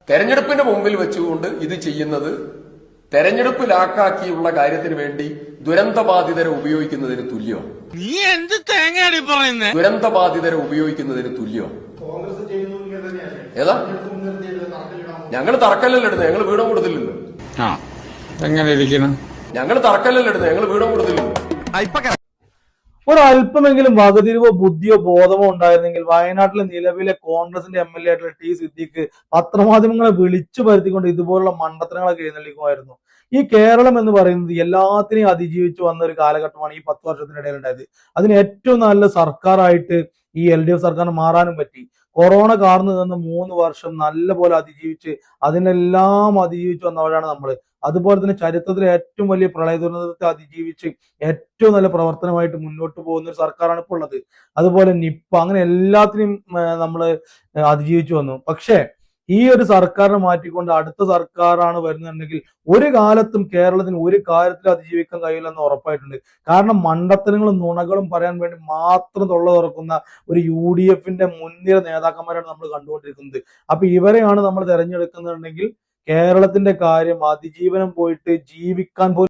തെരഞ്ഞെടുപ്പിന്റെ മുമ്പിൽ വെച്ചുകൊണ്ട് ഇത് ചെയ്യുന്നത് തെരഞ്ഞെടുപ്പ് ലാക്കാക്കിയുള്ള കാര്യത്തിന് വേണ്ടി ദുരന്തബാധിതരെ ഉപയോഗിക്കുന്നതിന് തുല്യമാണ്. നീ എന്ത് തേങ്ങയാടി പറയുന്നേ? ദുരന്തബാധിതരെ ഉപയോഗിക്കുന്നതിന് തുല്യമാണ്. ഏതാ ഞങ്ങൾ തറക്കല്ലല്ല ഇടുന്നത്, ഞങ്ങൾ വീടും കൊടുത്തില്ലല്ലോ. എങ്ങനെ ഇരിക്കണം? ഞങ്ങൾ തറക്കല്ലല്ല ഇടുന്നത്, ഞങ്ങൾ വീടും കൊടുത്തില്ലല്ലോ. ഒരല്പമെങ്കിലും വകതിരിവോ ബുദ്ധിയോ ബോധമോ ഉണ്ടായിരുന്നെങ്കിൽ വയനാട്ടിലെ നിലവിലെ കോൺഗ്രസിന്റെ MLA ആയിട്ടുള്ള ടി സിദ്ദീഖ് പത്രമാധ്യമങ്ങളെ വിളിച്ചു വരുത്തിക്കൊണ്ട് ഇതുപോലുള്ള മണ്ടത്തരങ്ങളൊക്കെ എഴുന്നള്ളിക്കുമായിരുന്നു. ഈ കേരളം എന്ന് പറയുന്നത് എല്ലാത്തിനെയും അതിജീവിച്ചു വന്ന ഒരു കാലഘട്ടമാണ് ഈ 10 വർഷത്തിനിടയിൽ ഉണ്ടായത്. അതിന് ഏറ്റവും നല്ല സർക്കാരായിട്ട് ഈ LDF സർക്കാരിന് മാറാനും പറ്റി. കൊറോണ കാർന്നു നിന്ന് 3 വർഷം നല്ല പോലെ അതിജീവിച്ച് അതിനെല്ലാം അതിജീവിച്ചു വന്നവരാണ് നമ്മള്. അതുപോലെ തന്നെ ചരിത്രത്തിലെ ഏറ്റവും വലിയ പ്രളയ ദുരന്തത്തെ അതിജീവിച്ച് ഏറ്റവും നല്ല പ്രവർത്തനമായിട്ട് മുന്നോട്ട് പോകുന്ന ഒരു സർക്കാരാണ് ഇപ്പോൾ ഉള്ളത്. അതുപോലെ നിപ്പ, അങ്ങനെ എല്ലാത്തിനെയും നമ്മൾ അതിജീവിച്ചു വന്നു. പക്ഷേ ഈ ഒരു സർക്കാരിനെ മാറ്റിക്കൊണ്ട് അടുത്ത സർക്കാരാണ് വരുന്നുണ്ടെങ്കിൽ ഒരു കാലത്തും കേരളത്തിന് ഒരു കാര്യത്തിൽ അതിജീവിക്കാൻ കഴിയില്ലെന്ന് ഉറപ്പായിട്ടുണ്ട്. കാരണം മണ്ടത്തരങ്ങളും നുണകളും പറയാൻ വേണ്ടി മാത്രം തൊള്ള തുറക്കുന്ന ഒരു UDF മുൻനിര നേതാക്കന്മാരാണ് നമ്മൾ കണ്ടുകൊണ്ടിരിക്കുന്നത്. അപ്പൊ ഇവരെയാണ് നമ്മൾ തെരഞ്ഞെടുക്കുന്നുണ്ടെങ്കിൽ കേരളത്തിന്റെ കാര്യം അതിജീവനം പോയിട്ട് ജീവിക്കാൻ പോലും